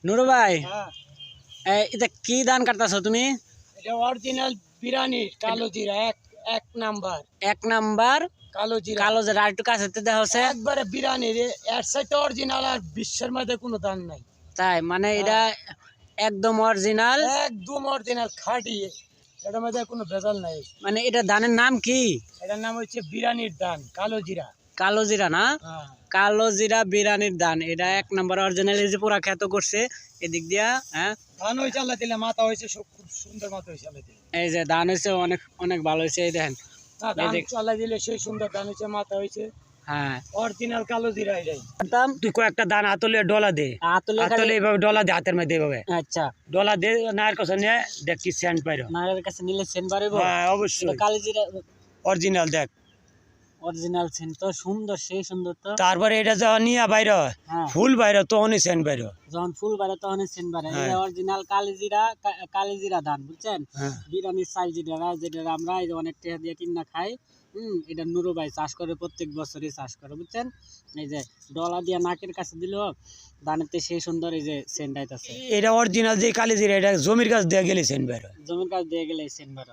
নুরু ভাই, হ্যাঁ, এটা কি ধান কাটতাছো তুমি? এটা অরিজিনাল বিরানি কালো জিরা এক নাম্বার এক নাম্বার কালো জিরা কালো জিরা। আর একটু কাছে দেখা হচ্ছে। একবারে বিরানি রে, এর সাথে অরিজিনাল আর বিশ্বের মধ্যে কোনো ধান নাই। তাই মানে এটা একদম অরিজিনাল, একদম অরিজিনাল খাঁটি, এটার মধ্যে কোনো ভেজাল নাই। মানে এটা ধানের নাম কি? এটার নাম হচ্ছে বিরানির ধান কালো জিরা। কালো জিরা না? হ্যাঁ, কালো জিরা বিরানির ধান, এটা এক নাম্বার অরিজিনাল। এই যে পুরা খ্যাত করছে এদিক দিয়া। হ্যাঁ, ধান হয়েছে আল্লাহ দিলে, মাথা হয়েছে খুব সুন্দর, মাথা হয়েছে আল্লাহ দিলে। এই যে ধান হয়েছে অনেক অনেক ভালো হয়েছে। এই দেখেন। না, ধান আল্লাহ দিলে সেই সুন্দর ধান হয়েছে, মাথা হয়েছে হ্যাঁ, অরিজিনাল কালো জিরা এটাই। তুই কয়েকটা দান হাতলে ডলা দে, আতলে হাতলে এইভাবে ডলা দে, হাতের মধ্যে এইভাবে আচ্ছা, ডলা দে, নায়ের কাছে নিয়ে দেখ কি সেন্ট পাইরো। নারের কাছে নিলে সেন বাড়িবো। হ্যাঁ অবশ্যই কালো জিরা অরিজিনাল দেখ। অরিজিনাল সেন তো সুন্দর, সেই সুন্দর তো। তারপরে এটা যখন নিয়ে বাইর হ্যাঁ, ফুল বাইর তখনই সেন্ট বাইর। যখন ফুল বাড়ে তখন সেন বাড়ে। হ্যাঁ। এটা অরিজিনাল কালিজিরা ধান, বুঝছেন? হ্যাঁ বিরানির চাল যেটা আমরা এই যে অনেক টাকা দিয়ে কিনা খাই। এটা নুরু ভাই চাষ করে, প্রত্যেক বছরই চাষ করে, বুঝছেন? এই যে ডলা দিয়ে নাকের কাছে দিল ধানেতে সেই সুন্দর এই যে সেন্ট আইতাছে। এটা অরিজিনাল যে কালি জিরা, এটা জমির কাছ দিয়ে গেলে সেন্ট বাইর। জমির কাছে দিয়ে গেলে সেন্ট বাড়ে।